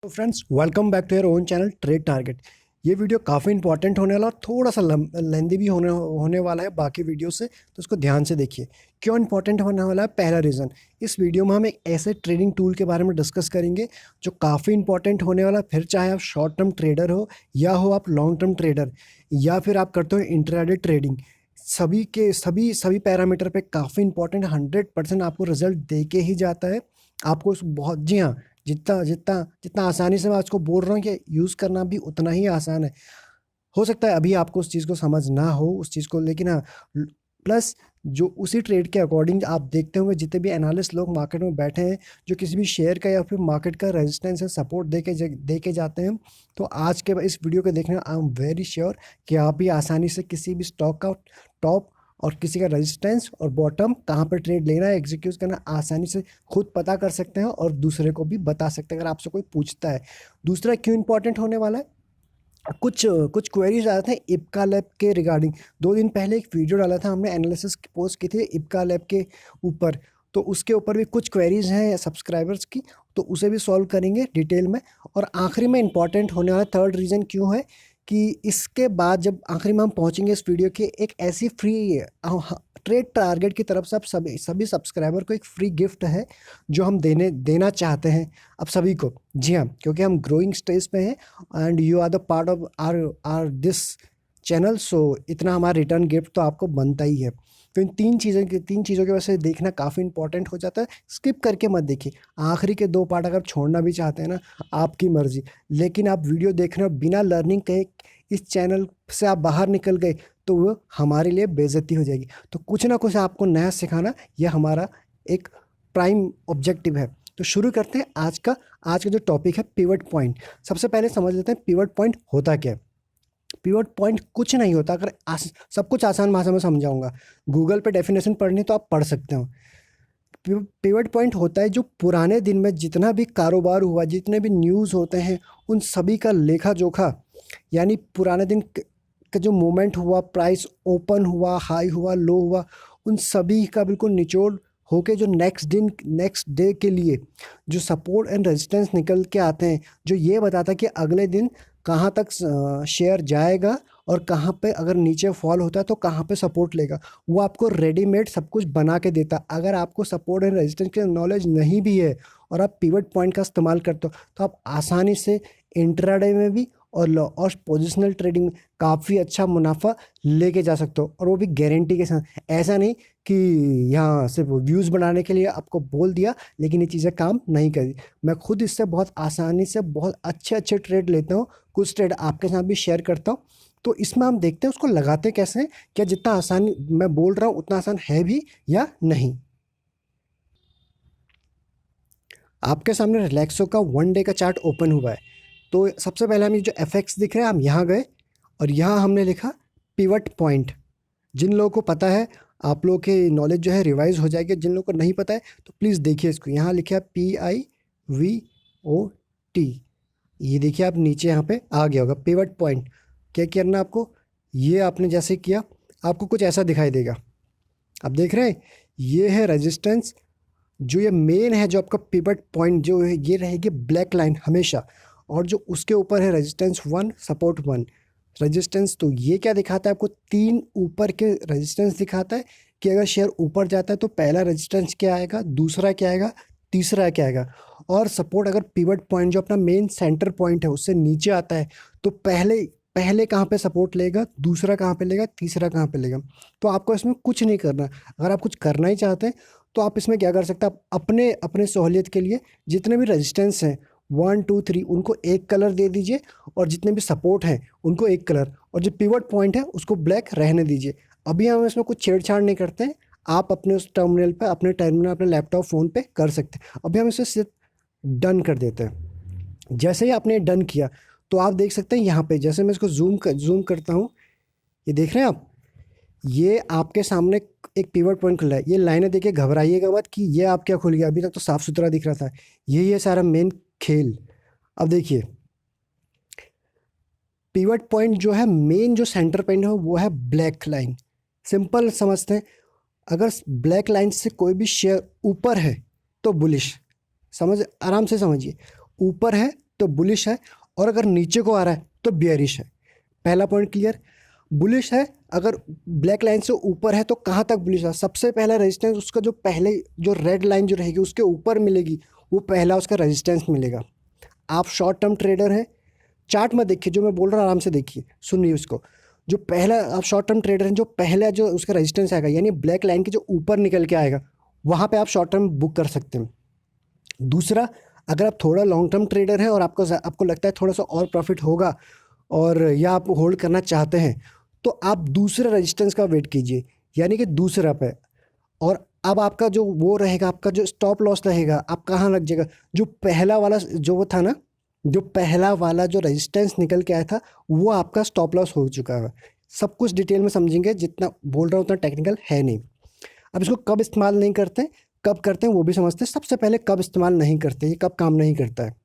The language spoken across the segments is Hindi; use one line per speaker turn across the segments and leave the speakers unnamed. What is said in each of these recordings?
तो friends welcome back to your own channel trade target. ये वीडियो काफ़ी इंपॉर्टेंट होने वाला और थोड़ा सा लेंदी भी होने वाला है बाकी वीडियो से, तो इसको ध्यान से देखिए। क्यों इंपॉर्टेंट होने वाला है? पहला रीज़न, इस वीडियो में हम एक ऐसे ट्रेडिंग टूल के बारे में डिस्कस करेंगे जो काफ़ी इंपॉर्टेंट होने वाला है। फिर चाहे आप शॉर्ट टर्म ट्रेडर हो या हो आप लॉन्ग टर्म ट्रेडर या फिर आप करते हो इंट्राडे ट्रेडिंग, सभी के सभी सभी पैरामीटर पे काफ़ी इंपॉर्टेंट 100% आपको रिजल्ट दे के ही जाता है। आपको बहुत, जी हाँ, जितना जितना जितना आसानी से मैं उसको बोल रहा हूँ कि यूज़ करना भी उतना ही आसान है। हो सकता है अभी आपको उस चीज़ को समझ ना हो उस चीज़ को, लेकिन हाँ, प्लस जो उसी ट्रेड के अकॉर्डिंग आप देखते होंगे जितने भी एनालिस्ट लोग मार्केट में बैठे हैं, जो किसी भी शेयर का या फिर मार्केट का रेजिस्टेंस है सपोर्ट दे के जाते हैं, तो आज के इस वीडियो को देखने आई एम वेरी श्योर कि आप भी आसानी से किसी भी स्टॉक का टॉप और किसी का रेजिस्टेंस और बॉटम कहाँ पर ट्रेड लेना है, एग्जीक्यूट करना आसानी से खुद पता कर सकते हैं और दूसरे को भी बता सकते हैं अगर आपसे कोई पूछता है। दूसरा क्यों इंपॉर्टेंट होने वाला है, कुछ कुछ क्वेरीज आए थे इप्का लैब के रिगार्डिंग। 2 दिन पहले एक वीडियो डाला था हमने, एनालिसिस पोस्ट की थी इप्का लैब के ऊपर, तो उसके ऊपर भी कुछ क्वेरीज हैं सब्सक्राइबर्स की, तो उसे भी सॉल्व करेंगे डिटेल में। और आखिरी में इंपॉर्टेंट होने वाला थर्ड रीज़न क्यों है कि इसके बाद जब आखिरी में हम पहुंचेंगे इस वीडियो के, एक ऐसी फ्री ट्रेड टारगेट की तरफ से आप सभी सब्सक्राइबर को एक फ्री गिफ्ट है जो हम देना चाहते हैं अब सभी को। जी हाँ, क्योंकि हम ग्रोइंग स्टेज पे हैं and you are the part of our this channel, so इतना हमारा रिटर्न गिफ्ट तो आपको बनता ही है। तो इन तीन चीज़ों की वजह से देखना काफ़ी इंपॉर्टेंट हो जाता है। स्किप करके मत देखिए, आखिरी के 2 पार्ट अगर छोड़ना भी चाहते हैं ना, आपकी मर्जी, लेकिन आप वीडियो देख रहे हो बिना लर्निंग कहीं इस चैनल से आप बाहर निकल गए तो वो हमारे लिए बेइज्जती हो जाएगी। तो कुछ ना कुछ आपको नया सिखाना, यह हमारा एक प्राइम ऑब्जेक्टिव है। तो शुरू करते हैं आज का जो टॉपिक है पिवट पॉइंट। सबसे पहले समझ लेते हैं पिवट पॉइंट होता क्या है। पिवट पॉइंट कुछ नहीं होता, अगर सब कुछ आसान भाषा में समझाऊंगा, गूगल पे डेफिनेशन पढ़नी तो आप पढ़ सकते हो। पिवट पॉइंट होता है जो पुराने दिन में जितना भी कारोबार हुआ, जितने भी न्यूज़ होते हैं, उन सभी का लेखा जोखा, यानी पुराने दिन का जो मोमेंट हुआ, प्राइस ओपन हुआ, हाई हुआ, लो हुआ, उन सभी का बिल्कुल निचोड़ होके जो नेक्स्ट डे के लिए जो सपोर्ट एंड रेजिस्टेंस निकल के आते हैं, जो ये बताता है कि अगले दिन कहाँ तक शेयर जाएगा और कहाँ पे अगर नीचे फॉल होता है तो कहाँ पे सपोर्ट लेगा, वो आपको रेडीमेड सब कुछ बना के देता। अगर आपको सपोर्ट एंड रेजिस्टेंस की नॉलेज नहीं भी है और आप पिवट पॉइंट का इस्तेमाल करते हो, तो आप आसानी से इंट्राडे में भी और पोजिशनल ट्रेडिंग में काफ़ी अच्छा मुनाफा लेके जा सकते हो, और वो भी गारंटी के साथ। ऐसा नहीं कि यहाँ सिर्फ व्यूज़ बनाने के लिए आपको बोल दिया लेकिन ये चीज़ें काम नहीं करी। मैं खुद इससे बहुत आसानी से बहुत अच्छे ट्रेड लेता हूँ, कुछ ट्रेड आपके साथ भी शेयर करता हूँ। तो इसमें हम देखते हैं उसको लगाते कैसे हैं, क्या जितना आसान मैं बोल रहा हूँ उतना आसान है भी या नहीं। आपके सामने रिलैक्सो का 1 डे का चार्ट ओपन हुआ है। तो सबसे पहले हमें जो एफएक्स दिख रहे हैं, हम यहाँ गए और यहाँ हमने लिखा पिवट पॉइंट। जिन लोगों को पता है, आप लोगों की नॉलेज जो है रिवाइज हो जाएगी, जिन लोगों को नहीं पता है तो प्लीज़ देखिए इसको। यहाँ लिखा है PIVOT, ये देखिए आप नीचे यहाँ पे आ गया होगा पिवट पॉइंट। क्या करना आपको, ये आपने जैसे किया आपको कुछ ऐसा दिखाई देगा। आप देख रहे हैं ये है रेजिस्टेंस, जो ये मेन है, जो आपका पिवट पॉइंट जो है ये रहेगी ब्लैक लाइन हमेशा, और जो उसके ऊपर है रेजिस्टेंस 1, सपोर्ट 1। रेजिस्टेंस तो ये क्या दिखाता है आपको, 3 ऊपर के रेजिस्टेंस दिखाता है कि अगर शेयर ऊपर जाता है तो पहला रेजिस्टेंस क्या आएगा, दूसरा क्या आएगा, तीसरा क्या आएगा। और सपोर्ट अगर पिवट पॉइंट जो अपना मेन सेंटर पॉइंट है उससे नीचे आता है तो पहले पहले कहाँ पे सपोर्ट लेगा, दूसरा कहाँ पे लेगा, तीसरा कहाँ पे लेगा। तो आपको इसमें कुछ नहीं करना। अगर आप कुछ करना ही चाहते हैं तो आप इसमें क्या कर सकते हैं, आप अपने अपने सहूलियत के लिए जितने भी रेजिस्टेंस हैं 1 2 3 उनको एक कलर दे दीजिए, और जितने भी सपोर्ट हैं उनको एक कलर, और जो पिवट पॉइंट है उसको ब्लैक रहने दीजिए। अभी हम इसमें कुछ छेड़छाड़ नहीं करते हैं, आप अपने उस टर्मिनल पे अपने लैपटॉप फ़ोन पे कर सकते हैं। अभी हम इसे सिर्फ डन कर देते हैं। जैसे ही आपने डन किया तो आप देख सकते हैं यहाँ पे, जैसे मैं इसको जूम करता हूँ, ये देख रहे हैं आप, ये आपके सामने एक पिवट पॉइंट खुला है। ये लाइनें देखिए, घबराइएगा मत कि ये आप क्या खुल गया, अभी तक तो साफ सुथरा दिख रहा था। ये सारा मेन खेल। अब देखिए पिवट पॉइंट जो है, मेन जो सेंटर पॉइंट है वो है ब्लैक लाइन। सिंपल समझते हैं, अगर ब्लैक लाइन से कोई भी शेयर ऊपर है तो बुलिश, समझ आराम से समझिए, ऊपर है तो बुलिश है, और अगर नीचे को आ रहा है तो बियरिश है। पहला पॉइंट क्लियर। बुलिश है, अगर ब्लैक लाइन से ऊपर है तो कहाँ तक बुलिश है? सबसे पहला रेजिस्टेंस उसका जो पहले जो रेड लाइन जो रहेगी उसके ऊपर मिलेगी, वो पहला उसका रेजिस्टेंस मिलेगा। आप शॉर्ट टर्म ट्रेडर हैं, चार्ट में देखिए, जो मैं बोल रहा हूँ आराम से देखिए, सुनिए उसको। जो पहला आप शॉर्ट टर्म ट्रेडर हैं, जो पहला जो उसका रेजिस्टेंस आएगा यानी ब्लैक लाइन के जो ऊपर निकल के आएगा, वहाँ पे आप शॉर्ट टर्म बुक कर सकते हैं। दूसरा, अगर आप थोड़ा लॉन्ग टर्म ट्रेडर हैं और आपको लगता है थोड़ा सा और प्रॉफिट होगा, और या आप होल्ड करना चाहते हैं, तो आप दूसरे रेजिस्टेंस का वेट कीजिए, यानी कि दूसरा पे। और अब आपका जो वो रहेगा, आपका जो स्टॉप लॉस रहेगा, आप कहाँ लग जाएगा? जो पहला वाला जो वो था ना, जो पहला वाला जो रेजिस्टेंस निकल के आया था, वो आपका स्टॉप लॉस हो चुका है। सब कुछ डिटेल में समझेंगे, जितना बोल रहा हूँ उतना टेक्निकल है नहीं। अब इसको कब इस्तेमाल नहीं करते, कब करते हैं वो भी समझते हैं। सबसे पहले कब इस्तेमाल नहीं करते, ये कब काम नहीं करता है।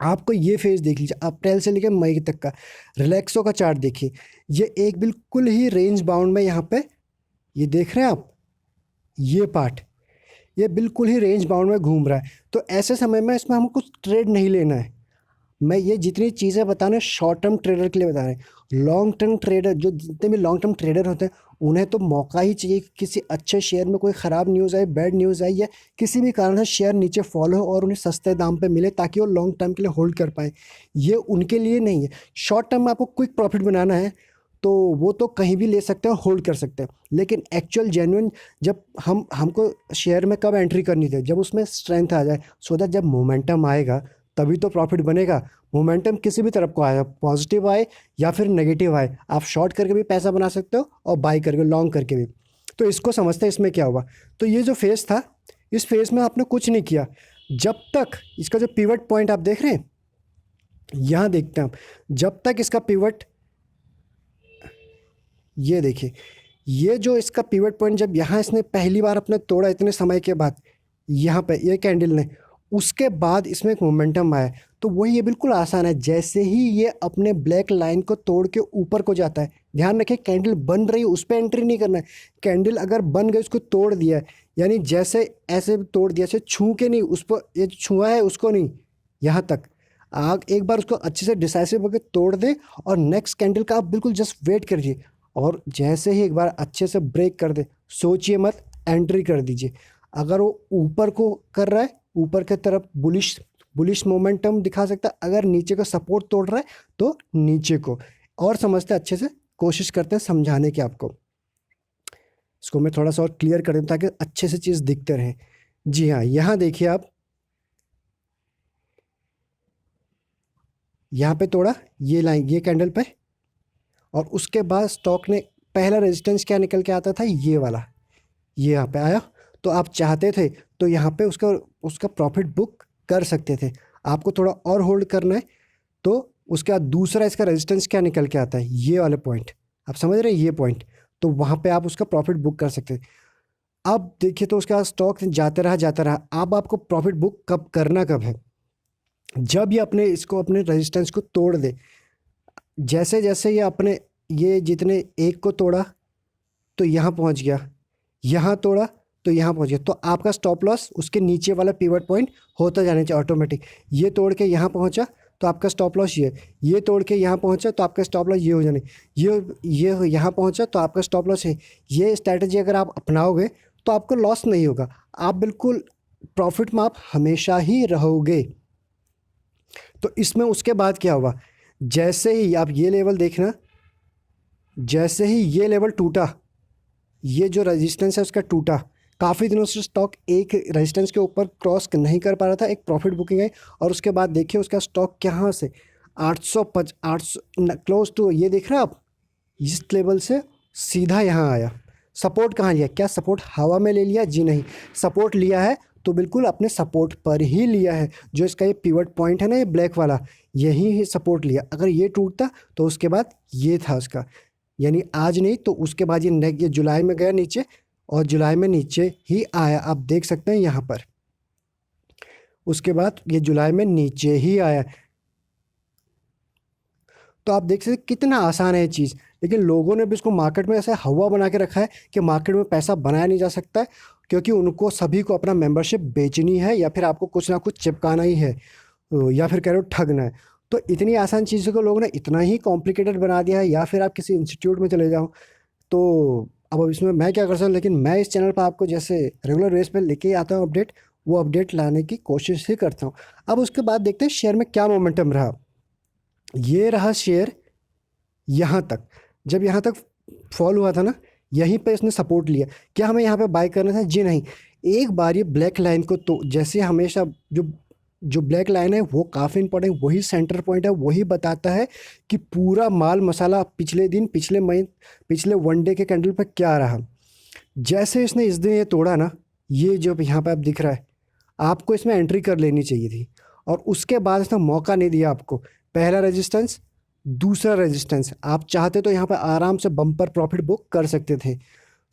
आपको ये फेज देख लीजिए, अप्रैल से लेकर मई तक का रिलैक्सो का चार्ट देखिए। ये एक बिल्कुल ही रेंज बाउंड में यहाँ पे, ये देख रहे हैं आप, ये पार्ट ये बिल्कुल ही रेंज बाउंड में घूम रहा है। तो ऐसे समय में इसमें हमको कुछ ट्रेड नहीं लेना है। मैं ये जितनी चीज़ें बता रहा हूँ शॉर्ट टर्म ट्रेडर के लिए बता रहे हैं। लॉन्ग टर्म ट्रेडर, जो जितने भी लॉन्ग टर्म ट्रेडर होते हैं, उन्हें तो मौका ही चाहिए कि किसी अच्छे शेयर में कोई ख़राब न्यूज़ आए, बैड न्यूज़ आई, या किसी भी कारण से शेयर नीचे फॉल हो और उन्हें सस्ते दाम पे मिले, ताकि वो लॉन्ग टर्म के लिए होल्ड कर पाएँ। ये उनके लिए नहीं है। शॉर्ट टर्म में आपको क्विक प्रॉफिट बनाना है तो वो तो कहीं भी ले सकते हैं, होल्ड कर सकते हैं। लेकिन एक्चुअल जेन्युइन, जब हमको शेयर में कब एंट्री करनी थी? जब उसमें स्ट्रेंथ आ जाए, सो दैट जब मोमेंटम आएगा तभी तो प्रॉफिट बनेगा। मोमेंटम किसी भी तरफ को आएगा, पॉजिटिव आए या फिर नेगेटिव आए, आप शॉर्ट करके भी पैसा बना सकते हो और बाई करके, लॉन्ग करके भी। तो इसको समझते हैं इसमें क्या हुआ। तो ये जो फेज़ था, इस फेज़ में आपने कुछ नहीं किया जब तक इसका जो पिवट पॉइंट आप देख रहे हैं, यहाँ देखते हैं आप, जब तक इसका पिवट, ये देखिए, ये जो इसका पिवट पॉइंट जब यहाँ इसने पहली बार अपने तोड़ा इतने समय के बाद, यहाँ पे ये कैंडल ने, उसके बाद इसमें एक मोमेंटम आया। तो वही, ये बिल्कुल आसान है। जैसे ही ये अपने ब्लैक लाइन को तोड़ के ऊपर को जाता है, ध्यान रखें कैंडल बन रही है उस पर एंट्री नहीं करना है। कैंडल अगर बन गई, उसको तोड़ दिया है, यानी जैसे ऐसे तोड़ दिया, ऐसे छू के नहीं, उस पर ये छुआ है उसको नहीं, यहाँ तक आग एक बार उसको अच्छे से डिसाइसिव होकर तोड़ दे, और नेक्स्ट कैंडल का आप बिल्कुल जस्ट वेट करिए, और जैसे ही एक बार अच्छे से ब्रेक कर दे, सोचिए मत, एंट्री कर दीजिए। अगर वो ऊपर को कर रहा है, ऊपर की तरफ बुलिश मोमेंटम दिखा सकता है, अगर नीचे का सपोर्ट तोड़ रहा है तो नीचे को। और समझते हैं अच्छे से, कोशिश करते हैं समझाने की आपको। इसको मैं थोड़ा सा और क्लियर कर दूँ ताकि अच्छे से चीज़ दिखते रहे। जी हाँ, यहाँ देखिए आप, यहाँ पे तोड़ा ये लाइन, ये कैंडल पे, और उसके बाद स्टॉक ने पहला रेजिस्टेंस क्या निकल के आता था, ये वाला, ये यहाँ पे आया। तो आप चाहते थे तो यहाँ पे उसका प्रॉफिट बुक कर सकते थे। आपको थोड़ा और होल्ड करना है तो उसके बाद दूसरा इसका रेजिस्टेंस क्या निकल के आता है, ये वाले पॉइंट, आप समझ रहे हैं, ये पॉइंट, तो वहाँ पे आप उसका प्रॉफिट बुक कर सकते हैं। अब देखिए, तो उसका स्टॉक जाता रहा। अब आपको प्रॉफिट बुक कब करना कब है? जब ये अपने रेजिस्टेंस को तोड़ दे। जैसे जैसे ये अपने ये जितने एक को तोड़ा तो यहाँ पहुँच गया, यहाँ तोड़ा तो यहाँ पहुँच गया, तो आपका स्टॉप लॉस उसके नीचे वाला पिवट पॉइंट होता जाना चाहिए ऑटोमेटिक। ये तोड़ के यहाँ पहुँचा तो आपका स्टॉप लॉस ये तोड़ के यहाँ पहुँचा तो आपका स्टॉप लॉस ये हो जाने, ये यहाँ पहुँचा तो आपका स्टॉप लॉस है। ये स्ट्रैटेजी अगर आप अपनाओगे तो आपको लॉस नहीं होगा, आप बिल्कुल प्रॉफिट में आप हमेशा ही रहोगे। तो इसमें उसके बाद क्या हुआ, जैसे ही आप ये लेवल देखना, जैसे ही ये लेवल टूटा, ये जो रेजिस्टेंस है उसका टूटा, काफ़ी दिनों से स्टॉक एक रेजिस्टेंस के ऊपर क्रॉस नहीं कर पा रहा था, एक प्रॉफिट बुकिंग है, और उसके बाद देखिए उसका स्टॉक कहाँ से 800 क्लोज टू, ये देख रहे हैं आप, इस लेवल से सीधा यहाँ आया। सपोर्ट कहाँ लिया? क्या सपोर्ट हवा में ले लिया? जी नहीं, सपोर्ट लिया है तो बिल्कुल अपने सपोर्ट पर ही लिया है। जो इसका ये पिवट पॉइंट है ना, ये ब्लैक वाला, यही सपोर्ट लिया। अगर ये टूटता तो उसके बाद ये था उसका, यानी आज नहीं तो उसके बाद ये जुलाई में गया नीचे, और जुलाई में नीचे ही आया, आप देख सकते हैं यहाँ पर। उसके बाद ये जुलाई में नीचे ही आया। तो आप देख सकते कितना आसान है ये चीज़, लेकिन लोगों ने भी इसको मार्केट में ऐसे हवा बना के रखा है कि मार्केट में पैसा बनाया नहीं जा सकता है, क्योंकि उनको सभी को अपना मेंबरशिप बेचनी है या फिर आपको कुछ ना कुछ चिपकाना ही है। या फिर कह रहे हो ठगना है। तो इतनी आसान चीज़ों को लोगों ने इतना ही कॉम्प्लिकेटेड बना दिया है। या फिर आप किसी इंस्टीट्यूट में चले जाओ, तो अब इसमें मैं क्या कर सकता हूँ, लेकिन मैं इस चैनल पर आपको जैसे रेगुलर बेस पे लेके ही आता हूँ अपडेट, वो अपडेट लाने की कोशिश ही करता हूँ। अब उसके बाद देखते हैं शेयर में क्या मोमेंटम रहा। ये रहा शेयर यहाँ तक, जब यहाँ तक फॉल हुआ था ना, यहीं पे इसने सपोर्ट लिया। क्या हमें यहाँ पे बाय करना था? जी नहीं। एक बार ये ब्लैक लाइन को, तो जैसे हमेशा जो जो ब्लैक लाइन है वो काफ़ी इंपॉर्टेंट, वही सेंटर पॉइंट है, वही बताता है कि पूरा माल मसाला पिछले दिन, पिछले महीने, पिछले वन डे के कैंडल पे क्या रहा। जैसे इसने इस दिन ये तोड़ा ना, ये जो यहाँ पे आप दिख रहा है, आपको इसमें एंट्री कर लेनी चाहिए थी। और उसके बाद इसने मौका नहीं दिया आपको। पहला रेजिस्टेंस, दूसरा रेजिस्टेंस, आप चाहते तो यहाँ पे आराम से बम्पर प्रॉफिट बुक कर सकते थे।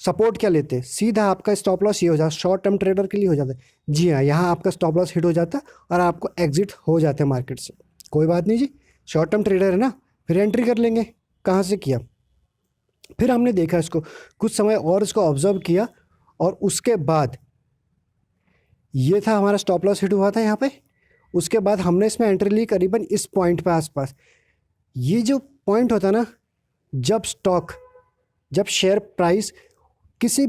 सपोर्ट क्या लेते, सीधा आपका स्टॉप लॉस ये हो जाता, शॉर्ट टर्म ट्रेडर के लिए हो जाता है। जी हाँ, यहाँ आपका स्टॉप लॉस हिट हो जाता और आपको एग्जिट हो जाते हैं मार्केट से। कोई बात नहीं जी, शॉर्ट टर्म ट्रेडर है ना, फिर एंट्री कर लेंगे। कहाँ से किया? फिर हमने देखा इसको कुछ समय और, इसको ऑब्जर्व किया, और उसके बाद ये था हमारा स्टॉप लॉस हिट हुआ था यहाँ पे। उसके बाद हमने इसमें एंट्री ली करीबन इस पॉइंट पे आसपास। ये जो पॉइंट होता है ना, जब शेयर प्राइस किसी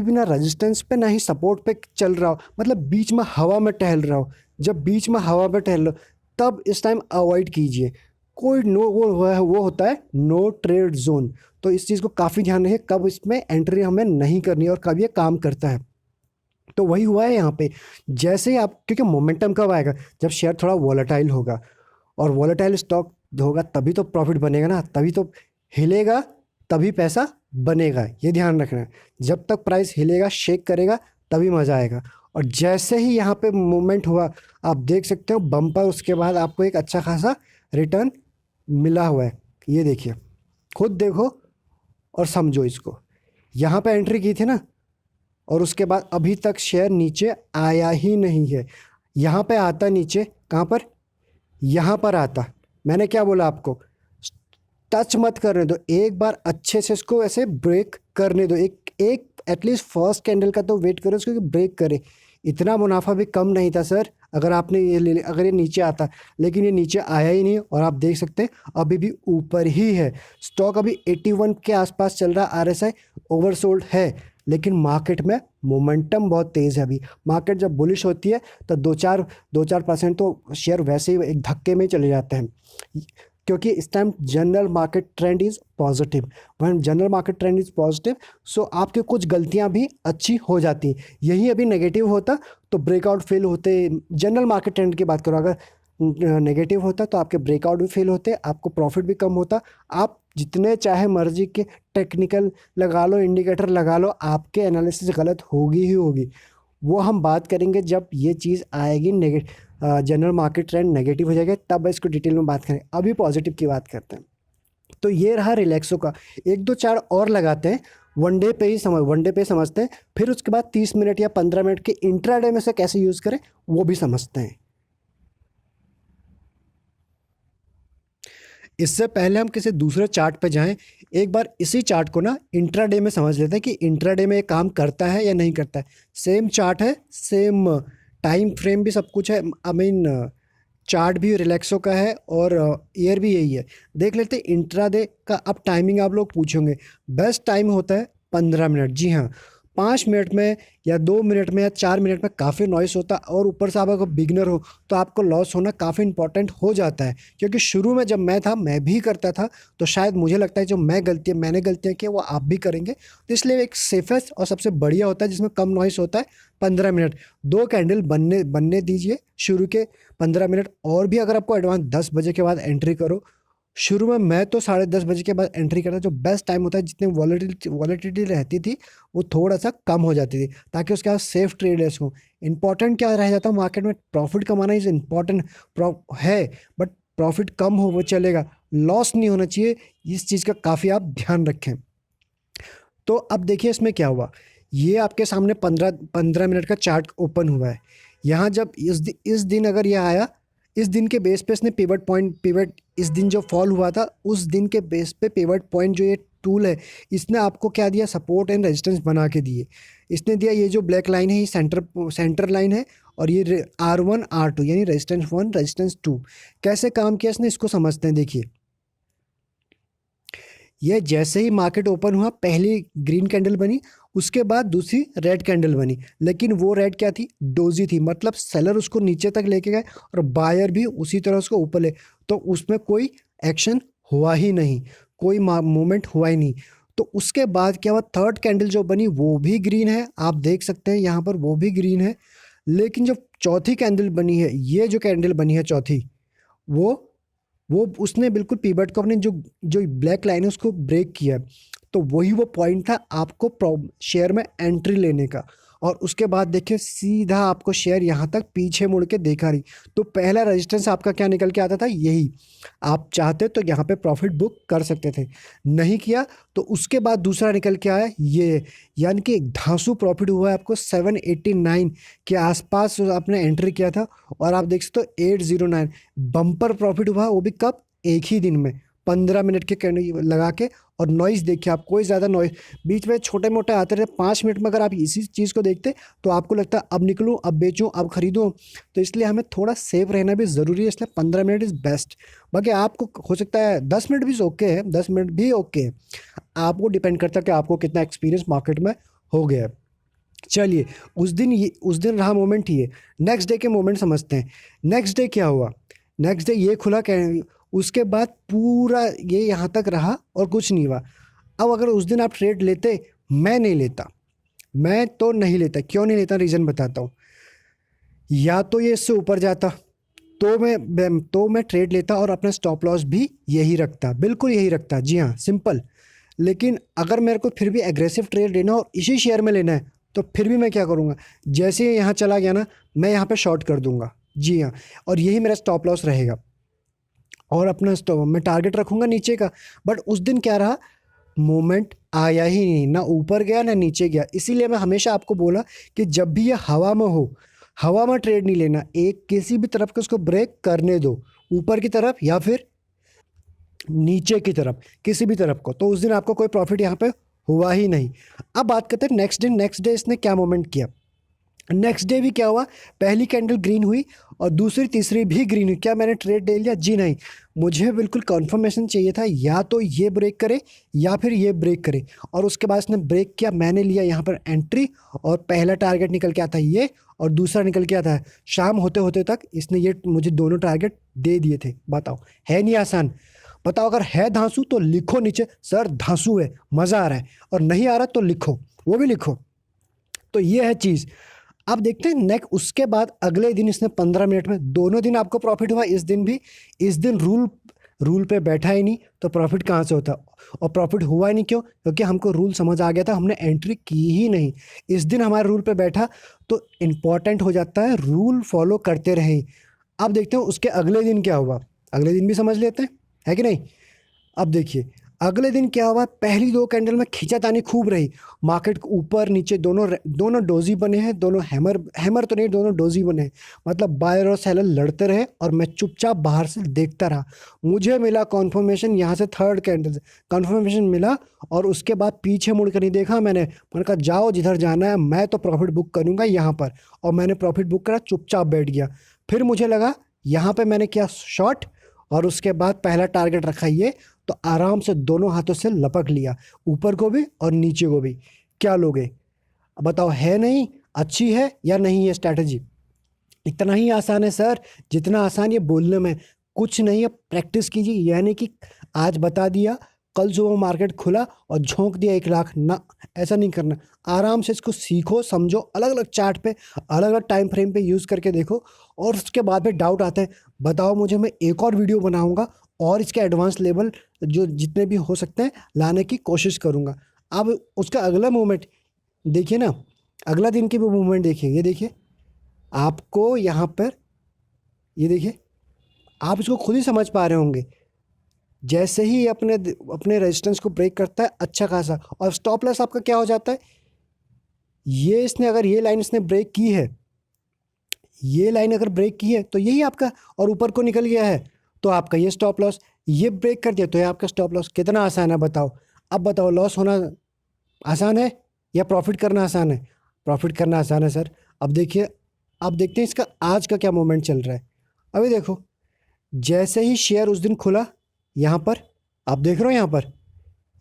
भी ना रेजिस्टेंस पे ना ही सपोर्ट पे चल रहा हो, मतलब बीच में हवा में टहल रहा हो, जब बीच में हवा पे टहल रहा हो, तब इस टाइम अवॉइड कीजिए। कोई नो वो होता है नो ट्रेड जोन। तो इस चीज़ को काफ़ी ध्यान रखिए कब इसमें एंट्री हमें नहीं करनी है और कब ये काम करता है। तो वही हुआ है यहाँ पे। जैसे ही आप, क्योंकि मोमेंटम कब आएगा? जब शेयर थोड़ा वॉलेटाइल होगा, और वॉलेटाइल स्टॉक होगा तभी तो प्रॉफिट बनेगा ना, तभी तो हिलेगा, तभी पैसा बनेगा। ये ध्यान रखना है। जब तक प्राइस हिलेगा, शेक करेगा, तभी मज़ा आएगा। और जैसे ही यहाँ पे मूवमेंट हुआ, आप देख सकते हो बम्पर, उसके बाद आपको एक अच्छा खासा रिटर्न मिला हुआ है। ये देखिए, खुद देखो और समझो इसको। यहाँ पे एंट्री की थी ना, और उसके बाद अभी तक शेयर नीचे आया ही नहीं है। यहाँ पे आता नीचे, कहाँ पर? यहाँ पर आता। मैंने क्या बोला आपको? टच मत करने दो, एक बार अच्छे से इसको ऐसे ब्रेक करने दो। एक एक एटलीस्ट फर्स्ट कैंडल का तो वेट करो इसको कि ब्रेक करे। इतना मुनाफा भी कम नहीं था सर, अगर आपने ये ले लिया, अगर ये नीचे आता। लेकिन ये नीचे आया ही नहीं, और आप देख सकते हैं अभी भी ऊपर ही है। स्टॉक अभी 81 के आसपास चल रहा है। आरएसआई ओवरसोल्ड है, लेकिन मार्केट में मोमेंटम बहुत तेज़ है। अभी मार्केट जब बुलिश होती है तो 2-4% तो शेयर वैसे ही एक धक्के में चले जाते हैं, क्योंकि इस time general market trend is positive. When general market trend is positive, so आपकी कुछ गलतियां भी अच्छी हो जाती। यही अभी नेगेटिव होता तो ब्रेकआउट फेल होते। जनरल मार्केट ट्रेंड की बात करो, अगर नेगेटिव होता तो आपके ब्रेकआउट भी फेल होते, आपको प्रॉफिट भी कम होता। आप जितने चाहे मर्जी के टेक्निकल लगा लो, इंडिकेटर लगा लो, आपके एनालिसिस गलत होगी ही होगी। वो हम बात करेंगे जब ये चीज़ आएगी, जनरल मार्केट ट्रेंड नेगेटिव हो जाएगा, तब इसको डिटेल में बात करें। अभी पॉजिटिव की बात करते हैं। तो ये रहा रिलैक्सो का। एक दो चार और लगाते हैं, वन डे पे समझते हैं, फिर उसके बाद 30 मिनट या 15 मिनट के इंट्राडे में से कैसे यूज़ करें वो भी समझते हैं। इससे पहले हम किसी दूसरे चार्ट पे जाएं, एक बार इसी चार्ट को ना इंट्राडे में समझ लेते हैं कि इंट्राडे में ये काम करता है या नहीं करता है। सेम चार्ट है, सेम टाइम फ्रेम भी सब कुछ है। आई मीन चार्ट भी रिलैक्सो का है और ईयर भी यही है। देख लेते हैं इंट्राडे का। अब टाइमिंग आप लोग पूछोगे, बेस्ट टाइम होता है 15 मिनट। जी हाँ, 5 मिनट में या 2 मिनट में या 4 मिनट में काफ़ी नॉइस होता है, और ऊपर से आप अगर बिगनर हो तो आपको लॉस होना काफ़ी इंपॉर्टेंट हो जाता है। क्योंकि शुरू में जब मैं था, मैं भी करता था, तो शायद मुझे लगता है जो मैंने गलतियाँ की वो आप भी करेंगे। तो इसलिए एक सेफेस्ट और सबसे बढ़िया होता है जिसमें कम नॉइस होता है 15 मिनट। 2 कैंडल बनने दीजिए शुरू के 15 मिनट। और भी अगर आपको एडवांस 10 बजे के बाद एंट्री करो। शुरू में मैं तो 10:30 बजे के बाद एंट्री करता, जो बेस्ट टाइम होता है, जितनी वॉलेटिलिटी रहती थी वो थोड़ा सा कम हो जाती थी, ताकि उसके बाद सेफ ट्रेडर्स को। इंपॉर्टेंट क्या रह जाता है मार्केट में? प्रॉफिट कमाना इज इंपॉर्टेंट है, बट प्रॉफिट कम हो वो चलेगा, लॉस नहीं होना चाहिए। इस चीज़ का काफ़ी आप ध्यान रखें। तो अब देखिए इसमें क्या हुआ। ये आपके सामने 15 मिनट का चार्ट ओपन हुआ है। यहाँ जब इस दिन अगर यह आया, इस दिन के बेस पे इसने पिवट इस दिन जो फॉल हुआ था उस दिन के बेस पे पिवट पॉइंट जो ये टूल है, इसने आपको क्या दिया, सपोर्ट एंड रेजिस्टेंस बना के दिए। इसने दिया ये जो ब्लैक लाइन है ये सेंटर लाइन है, और ये R1 R2 यानी रेजिस्टेंस 1 रेजिस्टेंस 2। कैसे काम किया इसने, इसको समझते हैं। देखिए ये जैसे ही मार्केट ओपन हुआ पहली ग्रीन कैंडल बनी, उसके बाद दूसरी रेड कैंडल बनी, लेकिन वो रेड क्या थी, डोजी थी, मतलब सेलर उसको नीचे तक लेके गए और बायर भी उसी तरह उसको ऊपर ले, तो उसमें कोई एक्शन हुआ ही नहीं, कोई मूवमेंट हुआ ही नहीं। तो उसके बाद क्या हुआ, थर्ड कैंडल जो बनी वो भी ग्रीन है, आप देख सकते हैं यहाँ पर वो भी ग्रीन है। लेकिन जो चौथी कैंडल बनी है, ये जो कैंडल बनी है चौथी, वो वो उसने बिल्कुल पीवट को अपने जो जो ब्लैक लाइन है उसको ब्रेक किया। तो वही वो पॉइंट था आपको शेयर में एंट्री लेने का। और उसके बाद देखिए सीधा आपको शेयर यहाँ तक पीछे मुड़ के देखा रही। तो पहला रेजिस्टेंस आपका क्या निकल के आता था, यही। आप चाहते तो यहाँ पे प्रॉफिट बुक कर सकते थे, नहीं किया तो उसके बाद दूसरा निकल के आया ये, यानी कि एक धांसू प्रॉफिट हुआ है आपको 789 के आसपास आपने एंट्री किया था, और आप देख सकते हो 809 बम्पर प्रॉफिट हुआ, वो भी कब, एक ही दिन में 15 मिनट के कैंडल लगा के। और नॉइज़ देखिए आप, कोई ज़्यादा नॉइज़, बीच में छोटे मोटे आते रहे, 5 मिनट में अगर आप इसी चीज़ को देखते तो आपको लगता है अब निकलूँ, अब बेचूँ, अब खरीदूँ। तो इसलिए हमें थोड़ा सेफ रहना भी ज़रूरी है, इसलिए 15 मिनट इज़ बेस्ट। बाकी आपको हो सकता है 10 मिनट भी ओके है, 10 मिनट भी ओके है, आपको डिपेंड करता है कि आपको कितना एक्सपीरियंस मार्केट में हो गया है। चलिए उस दिन रहा मोमेंट ये। नेक्स्ट डे के मोमेंट समझते हैं। नेक्स्ट डे क्या हुआ, नेक्स्ट डे ये खुला, उसके बाद पूरा ये यहाँ तक रहा और कुछ नहीं हुआ। अब अगर उस दिन आप ट्रेड लेते, मैं नहीं लेता, मैं तो नहीं लेता। क्यों नहीं लेता, रीज़न बताता हूँ। या तो ये इससे ऊपर जाता तो मैं ट्रेड लेता और अपना स्टॉप लॉस भी यही रखता, बिल्कुल यही रखता, जी हाँ, सिंपल। लेकिन अगर मेरे को फिर भी एग्रेसिव ट्रेड लेना और इसी शेयर में लेना है, तो फिर भी मैं क्या करूँगा, जैसे ही यहाँ चला गया ना, मैं यहाँ पे शॉर्ट कर दूंगा, जी हाँ, और यही मेरा स्टॉप लॉस रहेगा। और अपना स्टॉप मैं टारगेट रखूँगा नीचे का। बट उस दिन क्या रहा, मोमेंट आया ही नहीं, ना ऊपर गया ना नीचे गया। इसीलिए मैं हमेशा आपको बोला कि जब भी ये हवा में हो, हवा में ट्रेड नहीं लेना, एक किसी भी तरफ के उसको ब्रेक करने दो, ऊपर की तरफ या फिर नीचे की तरफ, किसी भी तरफ को। तो उस दिन आपको कोई प्रॉफिट यहाँ पे हुआ ही नहीं। अब बात करते हैं नेक्स्ट डे। नेक्स्ट डे इसने क्या मोमेंट किया, नेक्स्ट डे भी क्या हुआ, पहली कैंडल ग्रीन हुई और दूसरी तीसरी भी ग्रीन हुई। क्या मैंने ट्रेड ले लिया, जी नहीं, मुझे बिल्कुल कंफर्मेशन चाहिए था, या तो ये ब्रेक करे या फिर ये ब्रेक करे। और उसके बाद इसने ब्रेक किया, मैंने लिया यहाँ पर एंट्री, और पहला टारगेट निकल के आता है ये, और दूसरा निकल के आता है शाम होते होते तक इसने ये मुझे दोनों टारगेट दे दिए थे। बताओ है नहीं आसान, बताओ अगर है धांसू तो लिखो नीचे, सर धांसू है, मज़ा आ रहा है, और नहीं आ रहा तो लिखो, वो भी लिखो। तो ये है चीज़। अब देखते हैं नेक्स्ट, उसके बाद अगले दिन इसने 15 मिनट में, दोनों दिन आपको प्रॉफिट हुआ, इस दिन भी। इस दिन रूल पे बैठा ही नहीं तो प्रॉफिट कहाँ से होता, और प्रॉफिट हुआ ही नहीं, क्यों, क्योंकि हमको रूल समझ आ गया था, हमने एंट्री की ही नहीं। इस दिन हमारे रूल पे बैठा, तो इम्पॉर्टेंट हो जाता है रूल फॉलो करते रहें। अब देखते हैं उसके अगले दिन क्या हुआ, अगले दिन भी समझ लेते हैं, है कि नहीं। अब देखिए अगले दिन क्या हुआ, पहली दो कैंडल में खींचातानी खूब रही, मार्केट को ऊपर नीचे दोनों डोजी बने हैं, दोनों हैमर तो नहीं, दोनों डोजी बने हैं। मतलब बायर और सेलर लड़ते रहे और मैं चुपचाप बाहर से देखता रहा। मुझे मिला कॉन्फर्मेशन, यहाँ से थर्ड कैंडल से कॉन्फर्मेशन मिला, और उसके बाद पीछे मुड़ कर नहीं देखा। मैंने कहा जाओ जिधर जाना है, मैं तो प्रॉफिट बुक करूँगा यहाँ पर। और मैंने प्रॉफिट बुक करा, चुपचाप बैठ गया। फिर मुझे लगा यहाँ पर मैंने किया शॉर्ट, और उसके बाद पहला टारगेट रखा ये, तो आराम से दोनों हाथों से लपक लिया, ऊपर को भी और नीचे को भी। क्या लोगे बताओ, है नहीं अच्छी है या नहीं है स्ट्रैटेजी। इतना ही आसान है सर जितना आसान ये बोलने में, कुछ नहीं है, प्रैक्टिस कीजिए। यानी कि आज बता दिया, कल सुबह मार्केट खुला और झोंक दिया 1 लाख, ना, ऐसा नहीं करना। आराम से इसको सीखो, समझो, अलग अलग चार्ट पे, अलग अलग टाइम फ्रेम पे यूज़ करके देखो। और उसके बाद में डाउट आते हैं, बताओ मुझे, मैं एक और वीडियो बनाऊंगा और इसके एडवांस लेवल जो जितने भी हो सकते हैं लाने की कोशिश करूंगा। अब उसका अगला मूवमेंट देखिए ना, अगला दिन की भी मूवमेंट देखिए, ये देखिए आपको यहाँ पर, ये देखिए आप इसको खुद ही समझ पा रहे होंगे। जैसे ही अपने अपने रेजिस्टेंस को ब्रेक करता है अच्छा खासा, और स्टॉप लॉस आपका क्या हो जाता है, ये इसने अगर ये लाइन इसने ब्रेक की है, ये लाइन अगर ब्रेक की है तो यही आपका, और ऊपर को निकल गया है तो आपका ये स्टॉप लॉस, ये ब्रेक कर दिया तो ये आपका स्टॉप लॉस। कितना आसान है बताओ। अब बताओ लॉस होना आसान है या प्रॉफिट करना आसान है? प्रॉफिट करना आसान है सर। अब देखिए, अब देखते हैं इसका आज का क्या मोमेंट चल रहा है। अभी देखो, जैसे ही शेयर उस दिन खुला, यहाँ पर आप देख रहे हो,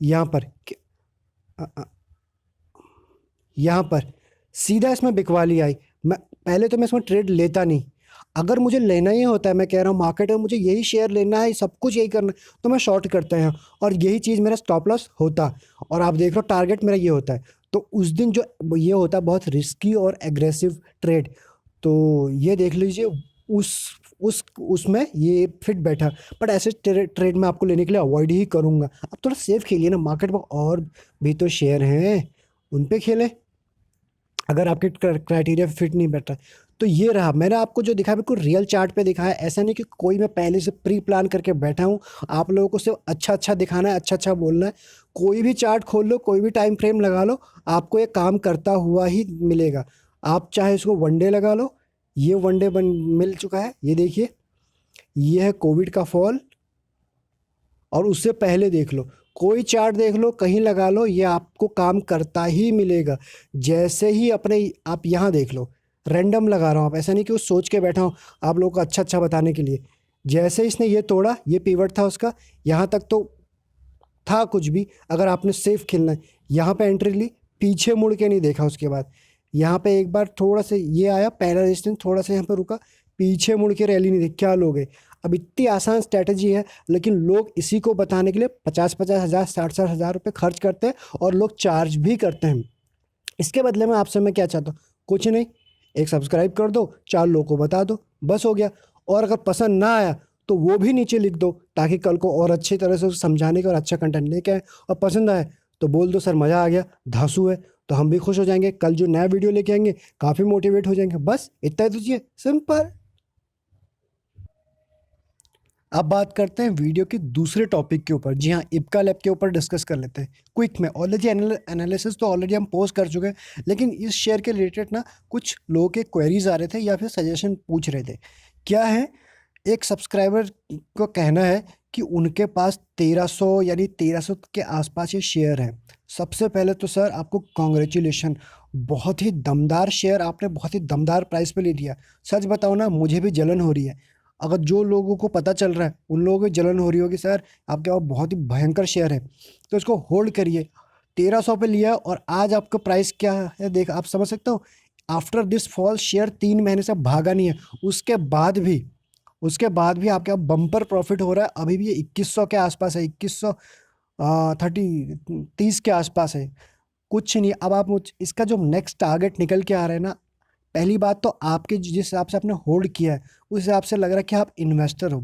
यहाँ पर अ, अ, यहाँ पर सीधा इसमें बिकवाली आई। मैं पहले तो मैं इसमें ट्रेड लेता नहीं। अगर मुझे लेना ही होता है, मैं कह रहा हूँ मार्केट में मुझे यही शेयर लेना है, सब कुछ यही करना है, तो मैं शॉर्ट करता है और यही चीज़ मेरा स्टॉप लॉस होता। और आप देख रहे हो टारगेट मेरा ये होता है। तो उस दिन जो ये होता है बहुत रिस्की और एग्रेसिव ट्रेड, तो ये देख लीजिए उस उसमें ये फिट बैठा। बट ऐसे ट्रेड में आपको लेने के लिए अवॉइड ही करूँगा। अब थोड़ा सेफ खेलिए ना, मार्केट में और भी तो शेयर हैं, उन पे खेलें अगर आपके क्राइटेरिया फिट नहीं बैठ रहा है। तो ये रहा, मैंने आपको जो दिखाया बिल्कुल रियल चार्ट पे दिखाया। ऐसा नहीं कि कोई मैं पहले से प्री प्लान करके बैठा हूँ। आप लोगों को सिर्फ अच्छा अच्छा दिखाना है, अच्छा अच्छा बोलना है। कोई भी चार्ट खोल लो, कोई भी टाइम फ्रेम लगा लो, आपको ये काम करता हुआ ही मिलेगा। आप चाहे इसको वनडे लगा लो, ये वनडे बन मिल चुका है, ये देखिए, ये है कोविड का फॉल। और उससे पहले देख लो, कोई चार्ट देख लो, कहीं लगा लो, ये आपको काम करता ही मिलेगा। जैसे ही अपने आप यहाँ देख लो, रैंडम लगा रहा हूँ, आप ऐसा नहीं कि वो सोच के बैठा हूँ आप लोगों को अच्छा अच्छा बताने के लिए। जैसे इसने ये तोड़ा, ये पीवट था उसका, यहाँ तक तो था कुछ भी। अगर आपने सेफ खेलना है, यहाँ पे एंट्री ली, पीछे मुड़ के नहीं देखा। उसके बाद यहाँ पे एक बार थोड़ा सा ये आया पहला रेजिस्टेंस, थोड़ा सा यहाँ पे रुका, पीछे मुड़ के रैली नहीं देखी। क्या लोगे? अब इतनी आसान स्ट्रैटेजी है, लेकिन लोग इसी को बताने के लिए 50-50 हज़ार, 60-60 हज़ार रुपये खर्च करते हैं और लोग चार्ज भी करते हैं। इसके बदले में आपसे मैं क्या चाहता हूँ? कुछ नहीं, एक सब्सक्राइब कर दो, 4 लोगों को बता दो, बस हो गया। और अगर पसंद ना आया तो वो भी नीचे लिख दो, ताकि कल को और अच्छी तरह से उसे समझाने का और अच्छा कंटेंट लेके आए। और पसंद आए तो बोल दो सर मज़ा आ गया, धांसू है, तो हम भी खुश हो जाएंगे। कल जो नया वीडियो लेके आएंगे काफ़ी मोटिवेट हो जाएंगे। बस इतना ही तो चाहिए, सिंपल। अब बात करते हैं वीडियो के दूसरे टॉपिक के ऊपर। जी हाँ, इप्का लैब के ऊपर डिस्कस कर लेते हैं क्विक में। ऑलरेडी एनालिसिस तो ऑलरेडी हम पोस्ट कर चुके हैं, लेकिन इस शेयर के रिलेटेड ना कुछ लोगों के क्वेरीज आ रहे थे या फिर सजेशन पूछ रहे थे। क्या है, एक सब्सक्राइबर को कहना है कि उनके पास 1300 यानी 1300 के आसपास ये शेयर है। सबसे पहले तो सर आपको कॉन्ग्रेचुलेशन, बहुत ही दमदार शेयर आपने बहुत ही दमदार प्राइस पे ले लिया। सच बताओ ना, मुझे भी जलन हो रही है। अगर जो लोगों को पता चल रहा है उन लोगों को जलन हो रही होगी, सर आपके पास बहुत ही भयंकर शेयर है, तो इसको होल्ड करिए। 1300 पे लिया और आज आपका प्राइस क्या है देख आप समझ सकते हो। आफ्टर दिस फॉल शेयर 3 महीने से भागा नहीं है। उसके बाद भी आपके पास बम्पर प्रॉफिट हो रहा है। अभी भी ये 2100 के आसपास है, 2100 30 के आसपास है। कुछ नहीं। अब आप इसका जो नेक्स्ट टारगेट निकल के आ रहा है ना, पहली बात तो आपके जिस हिसाब से आपने होल्ड किया है उस हिसाब से लग रहा है कि आप इन्वेस्टर हो,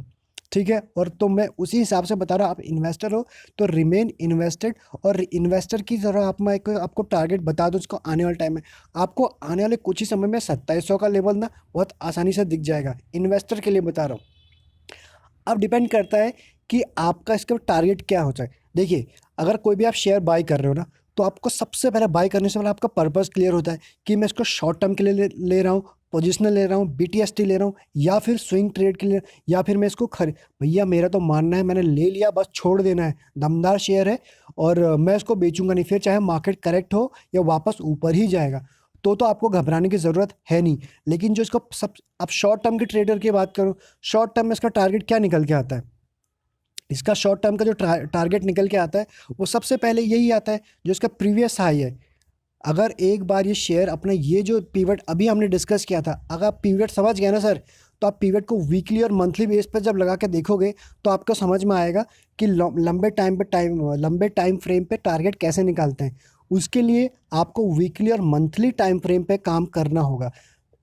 ठीक है। और तो मैं उसी हिसाब से बता रहा हूँ, आप इन्वेस्टर हो तो रिमेन इन्वेस्टेड। और इन्वेस्टर की तरह आप, मैं आपको टारगेट बता दूँ उसको आने वाले टाइम में, आपको आने वाले कुछ ही समय में 2700 का लेवल ना बहुत आसानी से दिख जाएगा। इन्वेस्टर के लिए बता रहा हूँ। अब डिपेंड करता है कि आपका इसका टारगेट क्या होता है। देखिए, अगर कोई भी आप शेयर बाय कर रहे हो ना, तो आपको सबसे पहले बाय करने से पहले आपका पर्पस क्लियर होता है कि मैं इसको शॉर्ट टर्म के लिए ले रहा हूँ, पोजिशनल ले रहा हूँ, बीटीएसटी ले रहा हूँ, या फिर स्विंग ट्रेड के लिए, या फिर मैं इसको भैया मेरा तो मानना है मैंने ले लिया बस छोड़ देना है, दमदार शेयर है और मैं इसको बेचूंगा नहीं, फिर चाहे मार्केट करेक्ट हो या वापस ऊपर ही जाएगा, तो आपको घबराने की ज़रूरत है नहीं। लेकिन जो इसको सब, अब शॉर्ट टर्म के ट्रेडर की बात करो, शॉर्ट टर्म में इसका टारगेट क्या निकल के आता है? इसका शॉर्ट टर्म का जो टारगेट निकल के आता है वो सबसे पहले यही आता है जो इसका प्रीवियस हाई है। अगर एक बार ये शेयर अपने ये जो पीवट अभी हमने डिस्कस किया था, अगर आप पीवट समझ गए ना सर, तो आप पीवट को वीकली और मंथली बेस पर जब लगा के देखोगे तो आपको समझ में आएगा कि लंबे टाइम फ्रेम पे टारगेट कैसे निकालते हैं। उसके लिए आपको वीकली और मंथली टाइम फ्रेम पे काम करना होगा,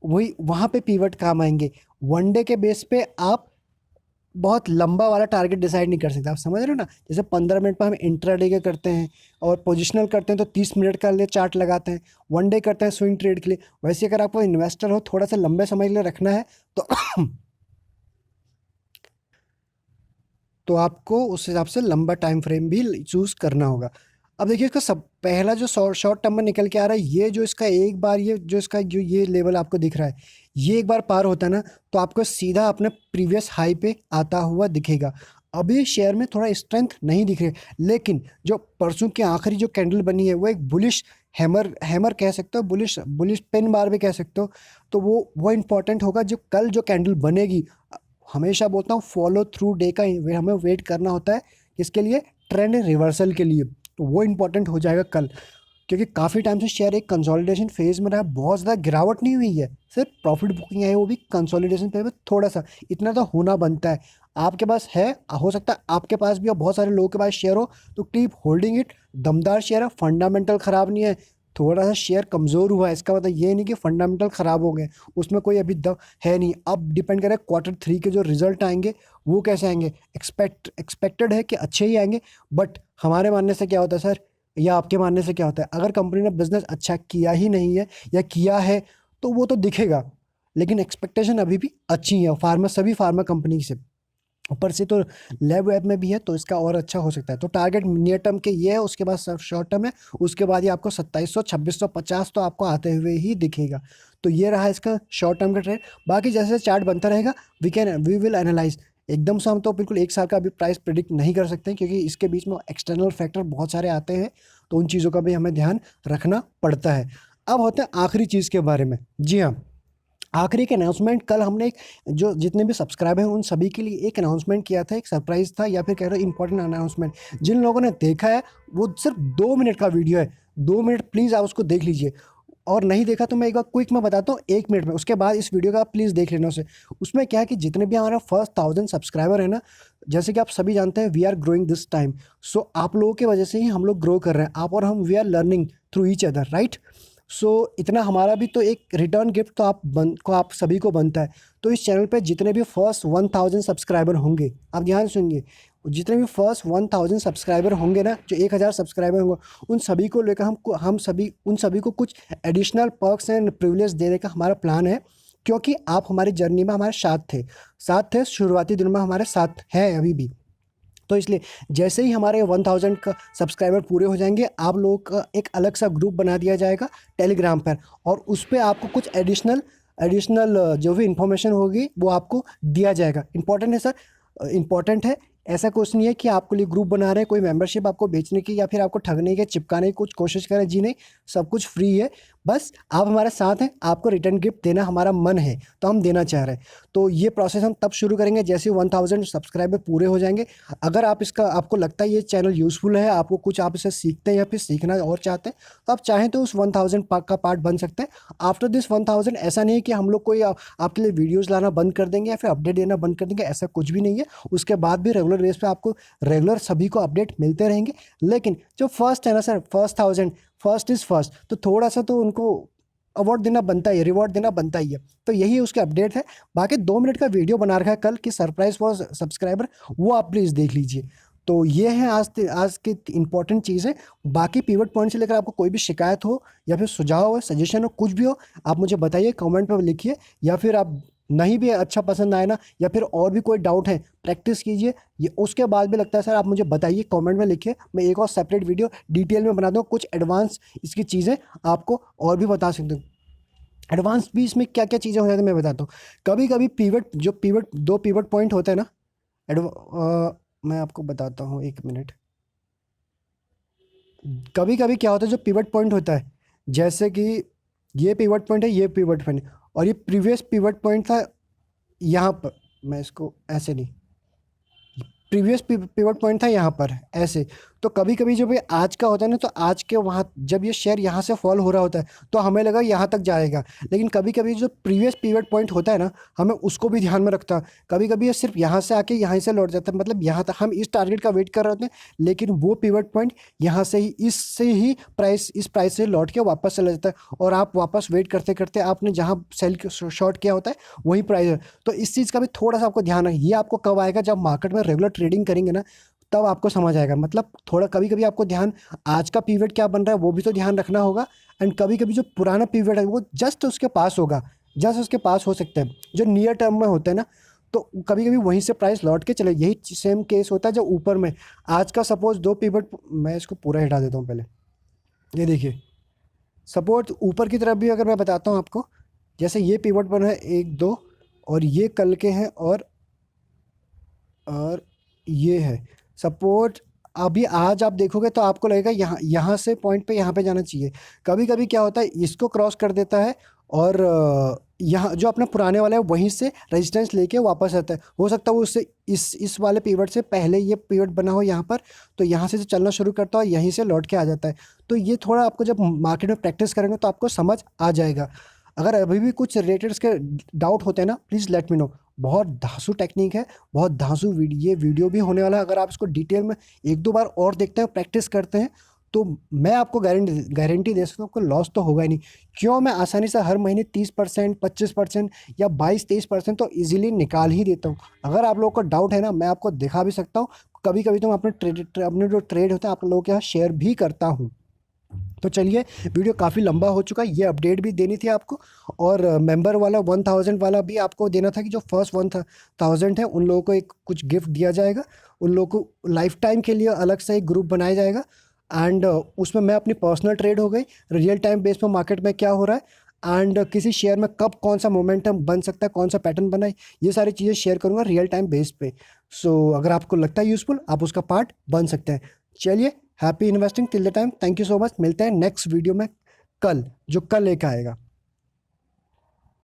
वही वहाँ पे पीवट काम आएंगे। वनडे के बेस पे आप बहुत लंबा वाला टारगेट डिसाइड नहीं कर सकते। आप समझ रहे हो ना, जैसे 15 मिनट पर हम इंट्राडे के करते हैं और पोजिशनल करते हैं तो 30 मिनट का लिए चार्ट लगाते हैं, वन डे करते हैं स्विंग ट्रेड के लिए। वैसे अगर आपको इन्वेस्टर हो, थोड़ा सा लंबे समय के लिए रखना है तो तो आपको उस हिसाब से लंबा टाइम फ्रेम भी चूज़ करना होगा। अब देखिए, इसका सब पहला जो शॉर्ट टर्म में निकल के आ रहा है, ये जो इसका एक बार जो ये लेवल आपको दिख रहा है, ये एक बार पार होता है ना, तो आपको सीधा अपने प्रीवियस हाई पे आता हुआ दिखेगा। अभी शेयर में थोड़ा स्ट्रेंथ नहीं दिख रही, लेकिन जो परसों की आखिरी जो कैंडल बनी है वो एक बुलिश हैमर हैमर कह सकते हो, बुलिश बुलिश पेन बार भी कह सकते हो। तो वो इंपॉर्टेंट होगा। जो कल जो कैंडल बनेगी, हमेशा बोलता हूँ फॉलो थ्रू डे का हमें वेट करना होता है, इसके लिए ट्रेंड रिवर्सल के लिए। तो वो इंपॉर्टेंट हो जाएगा कल, क्योंकि काफ़ी टाइम से शेयर एक कंसोलिडेशन फेज में रहा, बहुत ज़्यादा गिरावट नहीं हुई है, सिर्फ प्रॉफिट बुकिंग है, वो भी कंसोलिडेशन फेज में थोड़ा सा, इतना तो होना बनता है। आपके पास है, हो सकता है आपके पास भी और बहुत सारे लोगों के पास शेयर हो, तो कीप होल्डिंग इट। दमदार शेयर है, फंडामेंटल ख़राब नहीं है। थोड़ा सा शेयर कमज़ोर हुआ है, इसका मतलब ये नहीं कि फंडामेंटल ख़राब हो गए, उसमें कोई अभी दम है नहीं। अब डिपेंड करे Q3 के जो रिजल्ट आएंगे वो कैसे आएंगे। एक्सपेक्टेड है कि अच्छे ही आएंगे, बट हमारे मानने से क्या होता है सर, या आपके मानने से क्या होता है, अगर कंपनी ने बिजनेस अच्छा किया ही नहीं है या किया है तो वो तो दिखेगा, लेकिन एक्सपेक्टेशन अभी भी अच्छी है सभी फार्मा कंपनी से। ऊपर से तो लैब वेब में भी है, तो इसका और अच्छा हो सकता है। तो टारगेट नियर टर्म के ये है, उसके बाद सब शॉर्ट टर्म है, उसके बाद ये आपको 2700 2650 तो आपको आते हुए ही दिखेगा। तो ये रहा इसका शॉर्ट टर्म का ट्रेड। बाकी जैसे चार्ट बनता रहेगा, वी विल एनालाइज। एकदम से हम तो बिल्कुल एक साल का अभी प्राइस प्रिडिक्ट नहीं कर सकते, क्योंकि इसके बीच में एक्सटर्नल फैक्टर बहुत सारे आते हैं, तो उन चीज़ों का भी हमें ध्यान रखना पड़ता है। अब होते हैं आखिरी चीज़ के बारे में। जी हाँ, आखिरी एक अनाउंसमेंट कल हमने एक, जो जितने भी सब्सक्राइबर हैं उन सभी के लिए एक अनाउंसमेंट किया था, एक सरप्राइज था, या फिर कह रहे हो इंपॉर्टेंट अनाउंसमेंट। जिन लोगों ने देखा है, वो सिर्फ 2 मिनट का वीडियो है, 2 मिनट प्लीज़ आप उसको देख लीजिए। और नहीं देखा तो मैं एक बार क्विक में बताता हूँ 1 मिनट में, उसके बाद इस वीडियो का आप प्लीज़ देख लेना उसे। उसमें क्या है कि जितने भी हमारा फर्स्ट 1000 सब्सक्राइबर है ना, जैसे कि आप सभी जानते हैं, we are growing this time. So आप लोगों की वजह से ही हम लोग ग्रो कर रहे हैं, आप और हम, we are learning through each other, right. So इतना हमारा भी तो एक रिटर्न गिफ्ट तो आप सभी को बनता है। तो इस चैनल पे जितने भी फर्स्ट 1000 सब्सक्राइबर होंगे, आप ध्यान सुनिए, जितने भी फर्स्ट 1000 सब्सक्राइबर होंगे ना, जो 1000 सब्सक्राइबर होंगे, उन सभी को लेकर हम सभी उन सभी को कुछ एडिशनल पर्क्स एंड प्रिविलेज देने का हमारा प्लान है। क्योंकि आप हमारी जर्नी में हमारे साथ थे शुरुआती दिनों में, हमारे साथ हैं अभी भी। तो इसलिए जैसे ही हमारे 1000 का सब्सक्राइबर पूरे हो जाएंगे, आप लोगों का एक अलग सा ग्रुप बना दिया जाएगा टेलीग्राम पर, और उस पर आपको कुछ एडिशनल एडिशनल जो भी इंफॉर्मेशन होगी वो आपको दिया जाएगा। इंपॉर्टेंट है सर, इंपॉर्टेंट है। ऐसा कुछ नहीं है कि आपके लिए ग्रुप बना रहे हैं, कोई मेंबरशिप आपको बेचने की या फिर आपको ठगने की, चिपकाने की कुछ कोशिश करें, जी नहीं। सब कुछ फ्री है, बस आप हमारे साथ हैं, आपको रिटर्न गिफ्ट देना हमारा मन है, तो हम देना चाह रहे हैं। तो ये प्रोसेस हम तब शुरू करेंगे जैसे 1000 सब्सक्राइबर पूरे हो जाएंगे। अगर आपको लगता है ये चैनल यूज़फुल है, आपको कुछ आप इसे सीखते हैं या फिर सीखना और चाहते हैं, तो आप चाहें तो उस 1000 का पार्ट बन सकते हैं। आफ्टर दिस 1000, ऐसा नहीं है कि हम लोग कोई आपके लिए वीडियोज़ लाना बंद कर देंगे या फिर अपडेट देना बंद कर देंगे, ऐसा कुछ भी नहीं है। उसके बाद भी रेगुलर बेस पे आपको रेगुलर सभी को अपडेट मिलते रहेंगे। लेकिन जो फर्स्ट है ना sir, first 1000, first is first, तो थोड़ा सा तो उनको अवार्ड देना बनता ही है, रिवॉर्ड देना बनता ही है। तो यही उसके अपडेट है। बाकी 2 मिनट का वीडियो बना रखा है कल की सरप्राइज फॉर सब्सक्राइबर, वो आप प्लीज़ देख लीजिए। तो ये है आज की इंपॉर्टेंट चीज़ है। बाकी पिवट पॉइंट से लेकर आपको कोई भी शिकायत हो या फिर सुझाव हो, सजेशन हो, कुछ भी हो, आप मुझे बताइए, कमेंट पर लिखिए। या फिर आप नहीं भी अच्छा पसंद आए ना, या फिर और भी कोई डाउट है, प्रैक्टिस कीजिए। ये उसके बाद भी लगता है सर, आप मुझे बताइए, कमेंट में लिखिए, मैं एक और सेपरेट वीडियो डिटेल में बना दूँ, कुछ एडवांस इसकी चीज़ें आपको और भी बता सकते हूँ। एडवांस भी इसमें क्या क्या चीज़ें हो जाती हैं मैं बताता हूँ। कभी कभी दो पिवट पॉइंट होता है ना, मैं आपको बताता हूँ, 1 मिनट। कभी कभी क्या होता है, जो पिवट पॉइंट होता है, जैसे कि ये पिवट पॉइंट है, ये पिवट पॉइंट, और ये प्रीवियस पिवट पॉइंट था यहाँ पर। मैं इसको ऐसे नहीं, प्रीवियस पिवट पॉइंट था यहाँ पर ऐसे। तो कभी कभी जब ये आज का होता है ना, तो आज के वहाँ जब ये शेयर यहाँ से फॉल हो रहा होता है, तो हमें लगा यहाँ तक जाएगा। लेकिन कभी कभी जो प्रीवियस पिवट पॉइंट होता है ना, हमें उसको भी ध्यान में रखता है। कभी कभी ये सिर्फ यहाँ से आके यहाँ से लौट जाता है, मतलब यहाँ तक हम इस टारगेट का वेट कर रहे होते हैं, लेकिन वो पिवट पॉइंट यहाँ से ही, इससे ही इस प्राइस से लौट के वापस चला जाता है, और आप वापस वेट करते करते आपने जहाँ सेल शॉर्ट किया होता है वही प्राइस है। तो इस चीज़ का भी थोड़ा सा आपको ध्यान है। ये आपको कब आएगा, जब मार्केट में रेगुलर ट्रेडिंग करेंगे ना, तब आपको समझ आएगा। मतलब थोड़ा कभी कभी आपको ध्यान, आज का पीरियड क्या बन रहा है वो भी तो ध्यान रखना होगा। एंड कभी कभी जो पुराना पीरियड है वो जस्ट उसके पास होगा, जस्ट उसके पास हो सकता है, जो नियर टर्म में होता है ना, तो कभी कभी वहीं से प्राइस लौट के चले। यही सेम केस होता है जब ऊपर में, आज का सपोज दो पीरियड, मैं इसको पूरा हटा देता हूँ पहले। ये देखिए, सपोज ऊपर की तरफ भी अगर मैं बताता हूँ आपको, जैसे ये पीरियड बना है 1 2, और ये कल के हैं, और ये है सपोर्ट। अभी आज आप देखोगे तो आपको लगेगा यहाँ यहाँ से पॉइंट पे यहाँ पे जाना चाहिए। कभी कभी क्या होता है, इसको क्रॉस कर देता है और यहाँ जो अपना पुराने वाला है वहीं से रेजिस्टेंस लेके वापस आता है। हो सकता है वो उससे इस वाले पीवट से पहले ये पीवट बना हो यहाँ पर, तो यहाँ से जो चलना शुरू करता है यहीं से लौट के आ जाता है। तो ये थोड़ा आपको जब मार्केट में प्रैक्टिस करेंगे तो आपको समझ आ जाएगा। अगर अभी भी कुछ रेटर्स के डाउट होते हैं ना, प्लीज़ लेट मी नो। बहुत धांसू टेक्निक है, बहुत धांसू ये वीडियो भी होने वाला है। अगर आप इसको डिटेल में एक दो बार और देखते हैं, प्रैक्टिस करते हैं, तो मैं आपको गारंटी दे सकता हूँ आपको लॉस तो होगा ही नहीं। क्यों, मैं आसानी से हर महीने 30%, 25% या 22-23% तो इजीली निकाल ही देता हूँ। अगर आप लोगों को डाउट है ना, मैं आपको दिखा भी सकता हूँ। कभी कभी तो मैं अपने जो ट्रेड होते हैं आप लोगों के यहाँ शेयर भी करता हूँ। तो चलिए, वीडियो काफ़ी लंबा हो चुका है, ये अपडेट भी देनी थी आपको। और मेंबर वाला 1000 वाला भी आपको देना था कि जो फर्स्ट 1000 है उन लोगों को एक कुछ गिफ्ट दिया जाएगा। उन लोगों को लाइफ टाइम के लिए अलग से एक ग्रुप बनाया जाएगा। एंड उसमें मैं अपनी पर्सनल ट्रेड हो गई, रियल टाइम बेस पर मार्केट में क्या हो रहा है, एंड किसी शेयर में कब कौन सा मोमेंटम बन सकता है, कौन सा पैटर्न बना है, ये सारी चीज़ें शेयर करूँगा रियल टाइम बेस पे। सो अगर आपको लगता है यूज़फुल, आप उसका पार्ट बन सकते हैं। चलिए, happy investing till the time, thank you so much. मिलते हैं नेक्स्ट वीडियो में कल, जो कल लेकर आएगा।